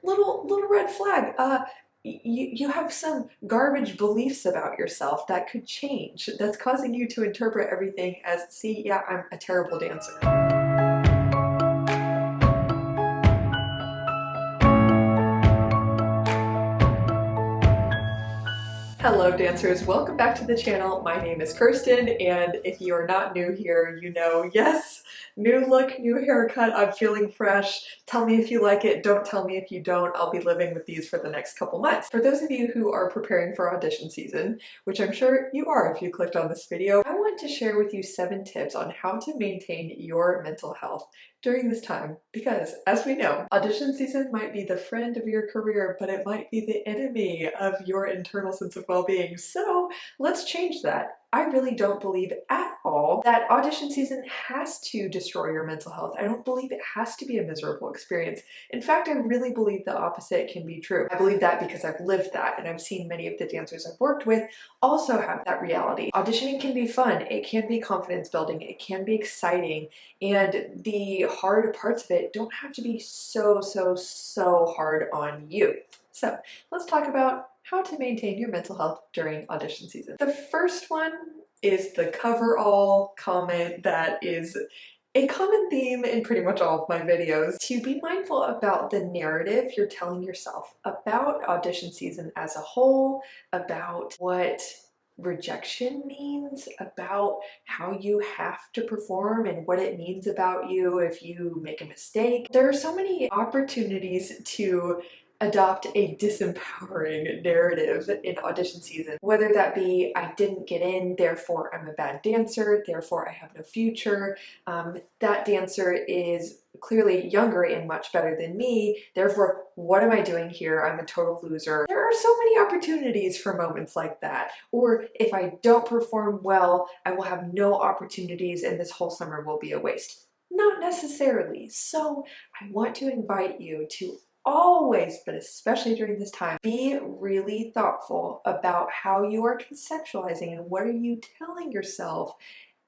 little red flag. You have some garbage beliefs about yourself that could change. That's causing you to interpret everything as, see, yeah, I'm a terrible dancer. Hello dancers, welcome back to the channel. My name is Kirsten, and if you are not new here, you know, yes, new look, new haircut, I'm feeling fresh. Tell me if you like it, don't tell me if you don't. I'll be living with these for the next couple months. For those of you who are preparing for audition season, which I'm sure you are if you clicked on this video, I want to share with you 7 tips on how to maintain your mental health during this time, because as we know, audition season might be the friend of your career, but it might be the enemy of your internal sense of well-being. So let's change that. I really don't believe at all that audition season has to destroy your mental health. I don't believe it has to be a miserable experience. In fact, I really believe the opposite can be true. I believe that because I've lived that, and I've seen many of the dancers I've worked with also have that reality. Auditioning can be fun, it can be confidence building, it can be exciting, and the hard parts of it don't have to be so hard on you. So let's talk about how to maintain your mental health during audition season. The first one is the cover-all comment that is a common theme in pretty much all of my videos. To be mindful about the narrative you're telling yourself about audition season as a whole, about what rejection means, about how you have to perform and what it means about you if you make a mistake. There are so many opportunities to adopt a disempowering narrative in audition season, whether that be I didn't get in, therefore I'm a bad dancer, therefore I have no future, that dancer is clearly younger and much better than me, therefore what am I doing here, I'm a total loser. There are so many opportunities for moments like that. Or if I don't perform well, I will have no opportunities and this whole summer will be a waste. Not necessarily. So I want to invite you to always, but especially during this time, be really thoughtful about how you are conceptualizing and what are you telling yourself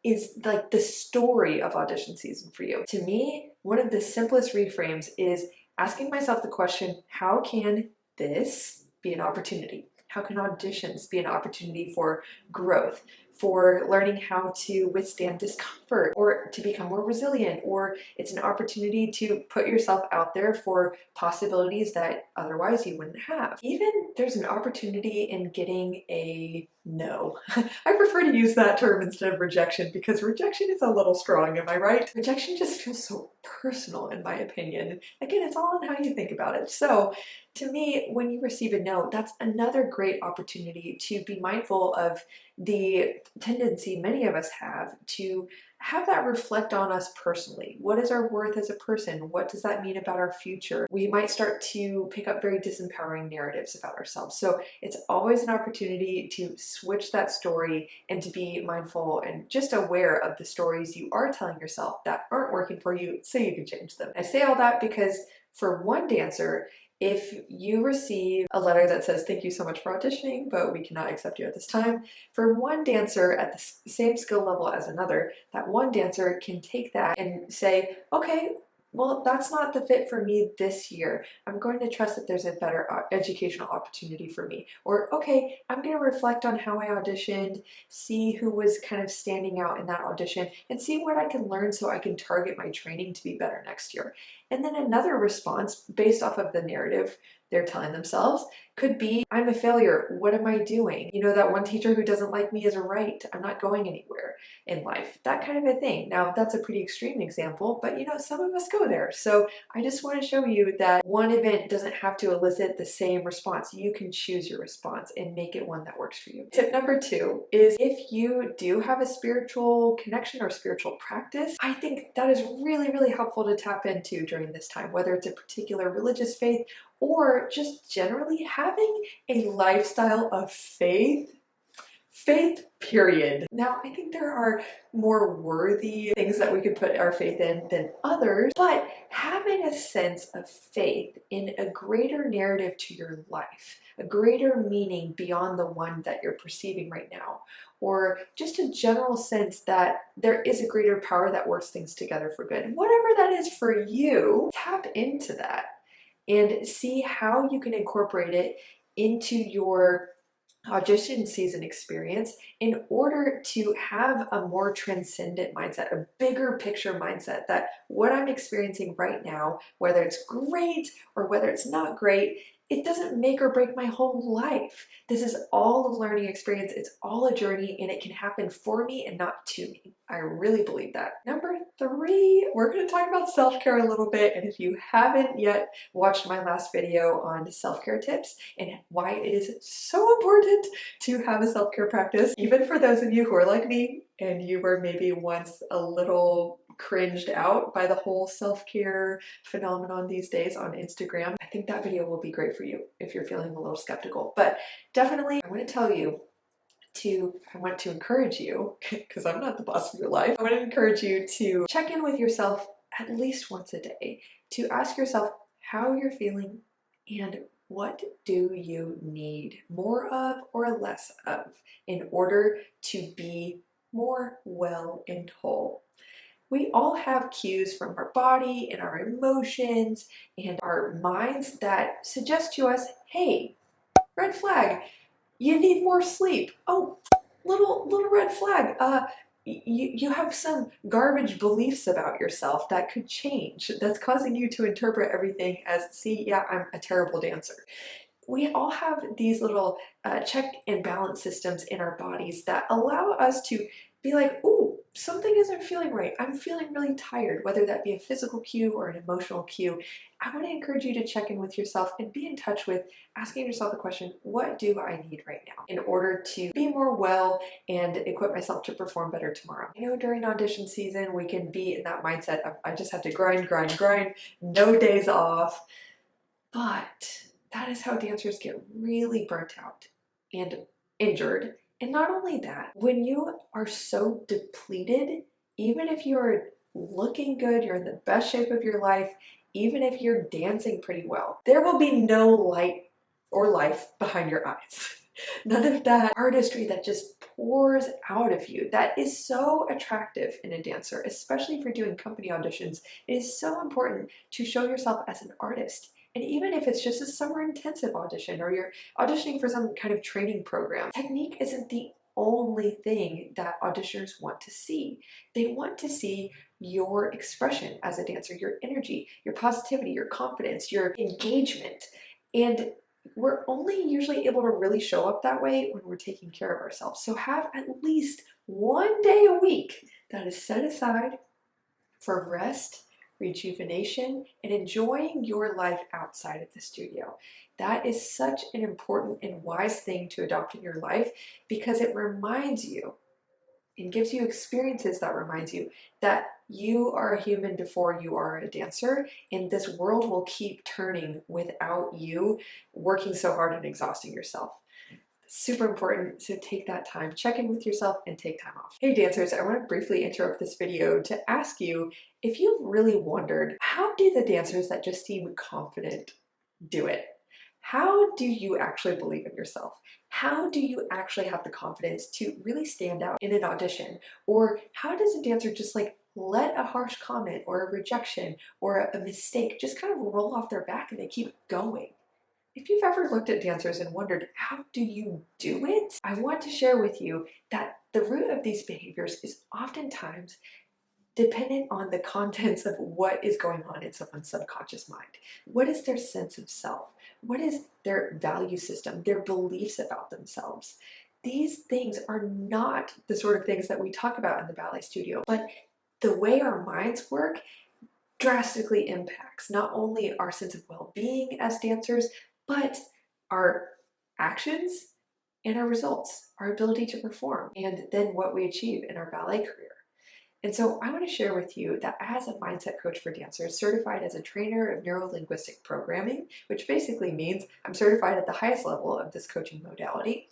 is like the story of audition season for you. To me, one of the simplest reframes is asking myself the question, how can this be an opportunity? How can auditions be an opportunity for growth, for learning how to withstand discomfort, or to become more resilient, or it's an opportunity to put yourself out there for possibilities that otherwise you wouldn't have. Even there's an opportunity in getting a no. I prefer to use that term instead of rejection because rejection is a little strong, am I right? Rejection just feels so personal in my opinion. Again, it's all in how you think about it. So to me, when you receive a no, that's another great opportunity to be mindful of the tendency many of us have to have that reflect on us personally. What is our worth as a person? What does that mean about our future? We might start to pick up very disempowering narratives about ourselves. So it's always an opportunity to switch that story and to be mindful and just aware of the stories you are telling yourself that aren't working for you so you can change them. I say all that because for one dancer, if you receive a letter that says, thank you so much for auditioning, but we cannot accept you at this time, for one dancer at the same skill level as another, that one dancer can take that and say, okay, well, that's not the fit for me this year. I'm going to trust that there's a better educational opportunity for me. Or, okay, I'm going to reflect on how I auditioned, see who was kind of standing out in that audition, and see what I can learn so I can target my training to be better next year. And then another response based off of the narrative they're telling themselves could be, I'm a failure, what am I doing? You know, that one teacher who doesn't like me is right, I'm not going anywhere in life, that kind of a thing. Now that's a pretty extreme example, but you know, some of us go there. So I just want to show you that one event doesn't have to elicit the same response. You can choose your response and make it one that works for you. Tip number 2 is if you do have a spiritual connection or spiritual practice, I think that is really helpful to tap into during this time, whether it's a particular religious faith or just generally having a lifestyle of faith, period. Now, I think there are more worthy things that we could put our faith in than others, but having a sense of faith in a greater narrative to your life, a greater meaning beyond the one that you're perceiving right now, or just a general sense that there is a greater power that works things together for good. Whatever that is for you, tap into that. and see how you can incorporate it into your audition season experience in order to have a more transcendent mindset, a bigger picture mindset that what I'm experiencing right now, whether it's great or whether it's not great, it doesn't make or break my whole life. This is all a learning experience. It's all a journey, and it can happen for me and not to me. I really believe that. Number 3, we're going to talk about self-care a little bit. And if you haven't yet watched my last video on self-care tips and why it is so important to have a self-care practice, even for those of you who are like me and you were maybe once a little cringed out by the whole self-care phenomenon these days on Instagram, I think that video will be great for you if you're feeling a little skeptical. But definitely, I want to tell you I want to encourage you, because I'm not the boss of your life, I want to encourage you to check in with yourself at least once a day, to ask yourself how you're feeling and what do you need more of or less of in order to be more well and whole. We all have cues from our body and our emotions and our minds that suggest to us, hey, red flag, you need more sleep. Oh, little red flag. You have some garbage beliefs about yourself that could change. That's causing you to interpret everything as, see, yeah, I'm a terrible dancer. We all have these little check and balance systems in our bodies that allow us to be like, ooh, something isn't feeling right. I'm feeling really tired, whether that be a physical cue or an emotional cue. I want to encourage you to check in with yourself and be in touch with asking yourself the question, what do I need right now in order to be more well and equip myself to perform better tomorrow? I know during audition season, we can be in that mindset of, I just have to grind, no days off. But that is how dancers get really burnt out and injured. And not only that, when you are so depleted, even if you're looking good, you're in the best shape of your life, even if you're dancing pretty well, there will be no light or life behind your eyes. None of that artistry that just pours out of you. That is so attractive in a dancer, especially if you're doing company auditions. It is so important to show yourself as an artist. And even if it's just a summer intensive audition or you're auditioning for some kind of training program, technique isn't the only thing that auditioners want to see. They want to see your expression as a dancer, your energy, your positivity, your confidence, your engagement. And we're only usually able to really show up that way when we're taking care of ourselves. So have at least one day a week that is set aside for rest, rejuvenation, and enjoying your life outside of the studio. That is such an important and wise thing to adopt in your life because it reminds you and gives you experiences that reminds you that you are a human before you are a dancer, and this world will keep turning without you working so hard and exhausting yourself. Super important, so take that time, check in with yourself, and take time off. Hey dancers, I want to briefly interrupt this video to ask you if you've really wondered, how do the dancers that just seem confident do it? How do you actually believe in yourself? How do you actually have the confidence to really stand out in an audition? Or how does a dancer just like let a harsh comment or a rejection or a mistake just kind of roll off their back and they keep going? If you've ever looked at dancers and wondered, how do you do it? I want to share with you that the root of these behaviors is oftentimes dependent on the contents of what is going on in someone's subconscious mind. What is their sense of self? What is their value system, their beliefs about themselves? These things are not the sort of things that we talk about in the ballet studio, but the way our minds work drastically impacts not only our sense of well-being as dancers, but our actions and our results, our ability to perform, and then what we achieve in our ballet career. And so I want to share with you that as a mindset coach for dancers, certified as a trainer of neuro-linguistic programming, which basically means I'm certified at the highest level of this coaching modality,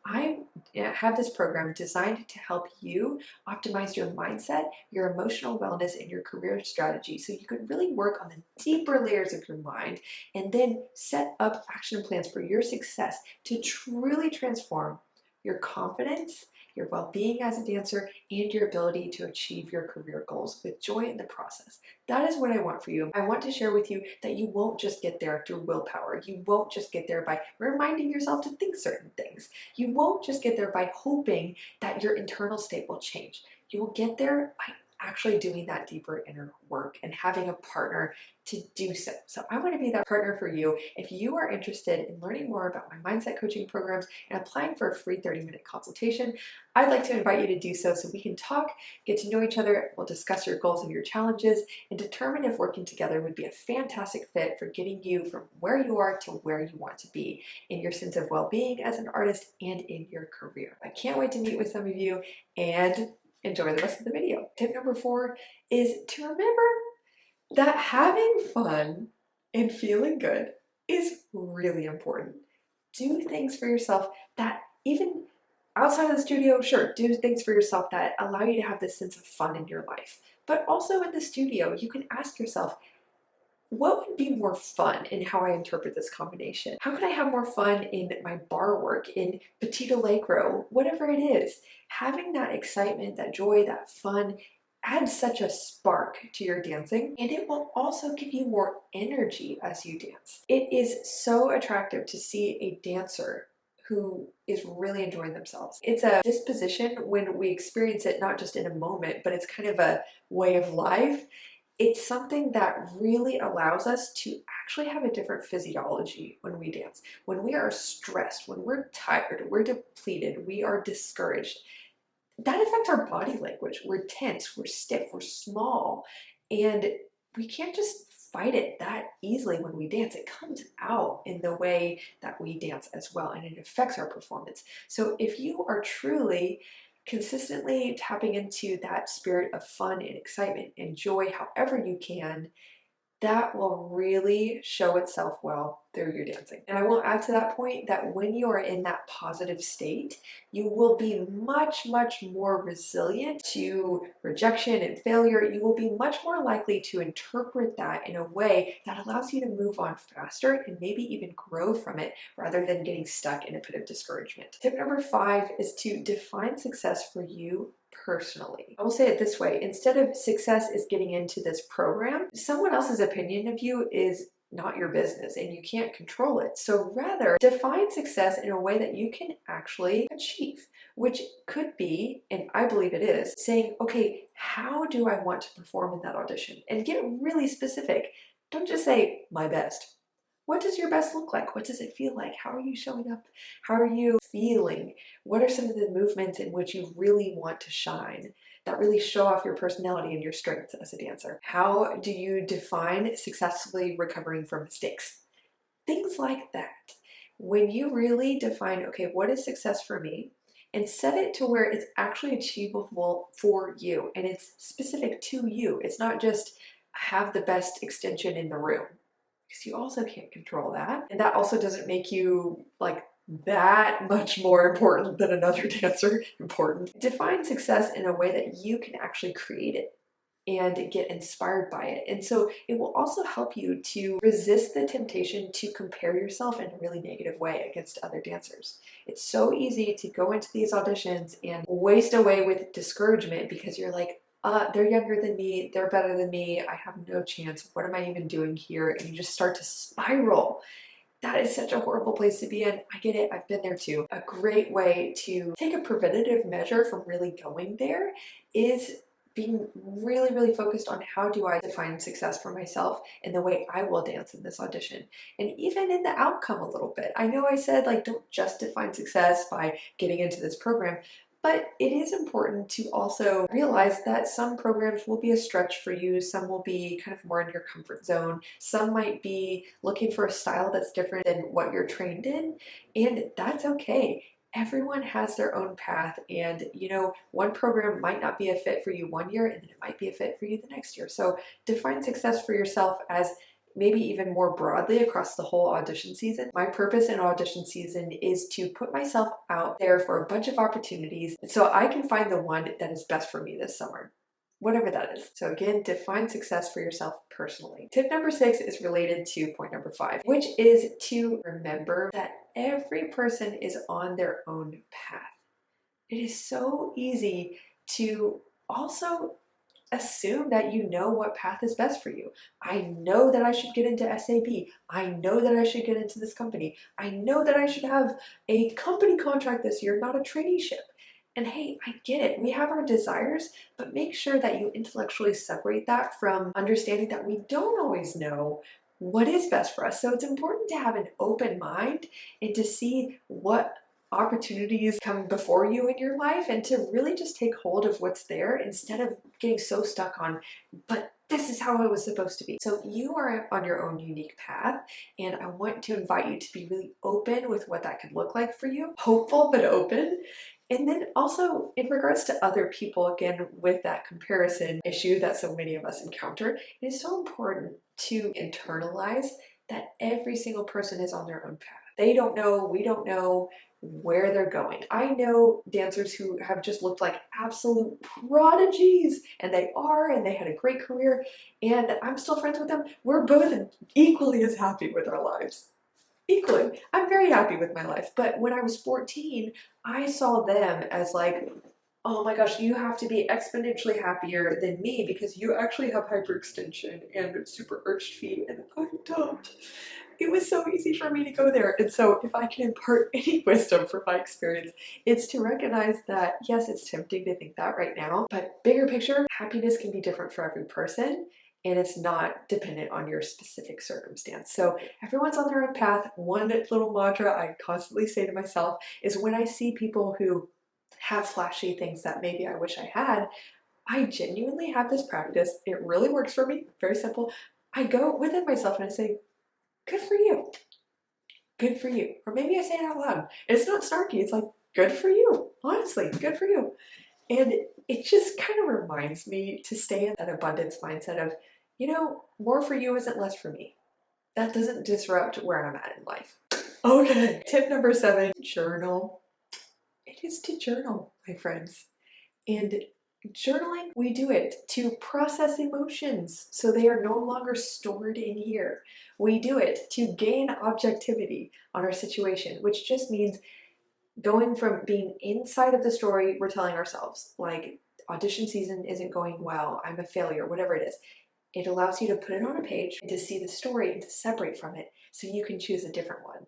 I have this program designed to help you optimize your mindset, your emotional wellness, and your career strategy so you can really work on the deeper layers of your mind and then set up action plans for your success to truly transform your confidence, your well-being as a dancer, and your ability to achieve your career goals with joy in the process. That is what I want for you. I want to share with you that you won't just get there through willpower. You won't just get there by reminding yourself to think certain things. You won't just get there by hoping that your internal state will change. You will get there by actually doing that deeper inner work and having a partner to do so. So I want to be that partner for you. If you are interested in learning more about my mindset coaching programs and applying for a free 30-minute consultation, I'd like to invite you to do so we can talk, get to know each other, we'll discuss your goals and your challenges, and determine if working together would be a fantastic fit for getting you from where you are to where you want to be in your sense of well-being as an artist and in your career. I can't wait to meet with some of you and enjoy the rest of the video. Tip number 4 is to remember that having fun and feeling good is really important. Do things for yourself that even outside of the studio, sure, do things for yourself that allow you to have this sense of fun in your life. But also in the studio, you can ask yourself, what would be more fun in how I interpret this combination? How can I have more fun in my bar work, in Petit Allegro, whatever it is? Having that excitement, that joy, that fun adds such a spark to your dancing, and it will also give you more energy as you dance. It is so attractive to see a dancer who is really enjoying themselves. It's a disposition when we experience it, not just in a moment, but it's kind of a way of life. It's something that really allows us to actually have a different physiology when we dance. When we are stressed, when we're tired, we're depleted, we are discouraged, that affects our body language. We're tense, we're stiff, we're small, and we can't just fight it that easily when we dance. It comes out in the way that we dance as well, and it affects our performance. So if you are truly consistently tapping into that spirit of fun and excitement and joy however you can, that will really show itself well through your dancing. And I will add to that point that when you are in that positive state, you will be much, much more resilient to rejection and failure. You will be much more likely to interpret that in a way that allows you to move on faster and maybe even grow from it rather than getting stuck in a pit of discouragement. Tip number 5 is to define success for you personally. I will say it this way: instead of success is getting into this program, someone else's opinion of you is not your business and you can't control it. So rather, define success in a way that you can actually achieve, which could be, and I believe it is, saying, okay, how do I want to perform in that audition? And get really specific. Don't just say my best. What does your best look like? What does it feel like? How are you showing up? How are you feeling? What are some of the movements in which you really want to shine that really show off your personality and your strengths as a dancer? How do you define successfully recovering from mistakes? Things like that. When you really define, okay, what is success for me? And set it to where it's actually achievable for you and it's specific to you. It's not just have the best extension in the room, because you also can't control that. And that also doesn't make you like that much more important than another dancer. Important. Define success in a way that you can actually create it and get inspired by it. And so it will also help you to resist the temptation to compare yourself in a really negative way against other dancers. It's so easy to go into these auditions and waste away with discouragement because you're like, they're younger than me, they're better than me, I have no chance, what am I even doing here? And you just start to spiral. That is such a horrible place to be in. I get it, I've been there too. A great way to take a preventative measure from really going there is being really, really focused on how do I define success for myself in the way I will dance in this audition. And even in the outcome a little bit. I know I said like don't just define success by getting into this program, but it is important to also realize that some programs will be a stretch for you, some will be kind of more in your comfort zone, some might be looking for a style that's different than what you're trained in, and that's okay. Everyone has their own path, and you know, one program might not be a fit for you one year and then it might be a fit for you the next year. So define success for yourself as maybe even more broadly across the whole audition season. My purpose in audition season is to put myself out there for a bunch of opportunities so I can find the one that is best for me this summer, whatever that is. So again, define success for yourself personally. Tip number 6 is related to point number 5, which is to remember that every person is on their own path. It is so easy to also assume that you know what path is best for you. I know that I should get into SAB. I know that I should get into this company. I know that I should have a company contract this year, not a traineeship. And hey, I get it. We have our desires, but make sure that you intellectually separate that from understanding that we don't always know what is best for us. So it's important to have an open mind and to see what opportunities come before you in your life and to really just take hold of what's there instead of getting so stuck on, but this is how it was supposed to be. So you are on your own unique path, and I want to invite you to be really open with what that could look like for you, hopeful but open. And then also in regards to other people, again, with that comparison issue that so many of us encounter, it is so important to internalize that every single person is on their own path. They don't know, we don't know where they're going. I know dancers who have just looked like absolute prodigies, and they had a great career, and I'm still friends with them. We're both equally as happy with our lives. Equally. I'm very happy with my life, but when I was 14, I saw them as like, oh my gosh, you have to be exponentially happier than me because you actually have hyperextension and super arched feet, and I don't. It was so easy for me to go there. And so if I can impart any wisdom from my experience, it's to recognize that, yes, it's tempting to think that right now, but bigger picture, happiness can be different for every person, and it's not dependent on your specific circumstance. So everyone's on their own path. One little mantra I constantly say to myself is when I see people who have flashy things that maybe I wish I had, I genuinely have this practice. It really works for me. Very simple. I go within myself and I say, good for you. Good for you. Or maybe I say it out loud. It's not snarky. It's like, good for you. Honestly, good for you. And it just kind of reminds me to stay in that abundance mindset of, you know, more for you isn't less for me. That doesn't disrupt where I'm at in life. Okay. Tip number 7, journal. It is to journal, my friends. And journaling, we do it to process emotions so they are no longer stored in here. We do it to gain objectivity on our situation, which just means going from being inside of the story we're telling ourselves, like audition season isn't going well, I'm a failure, whatever it is. It allows you to put it on a page and to see the story and to separate from it so you can choose a different one.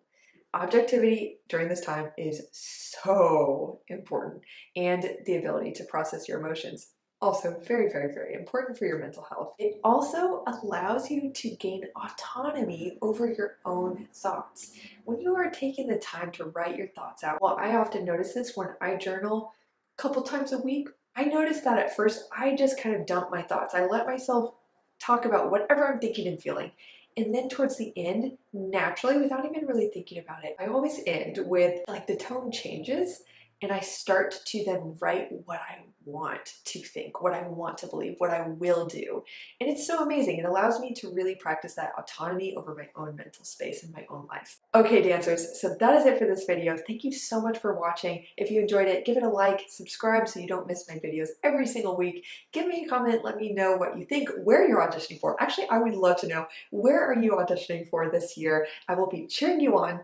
Objectivity during this time is so important, and the ability to process your emotions. Also very, very, very important for your mental health. It also allows you to gain autonomy over your own thoughts. When you are taking the time to write your thoughts out, well, I often notice this when I journal a couple times a week. I notice that at first I just kind of dump my thoughts. I let myself talk about whatever I'm thinking and feeling. And then towards the end, naturally, without even really thinking about it, I always end with like the tone changes and I start to then write what I want to think, what I want to believe, what I will do. And it's so amazing. It allows me to really practice that autonomy over my own mental space and my own life. Okay, dancers, so that is it for this video. Thank you so much for watching. If you enjoyed it, give it a like, subscribe so you don't miss my videos every single week. Give me a comment, let me know what you think, where you're auditioning for. Actually, I would love to know, where are you auditioning for this year? I will be cheering you on.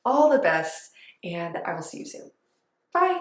All the best, and I will see you soon. Bye.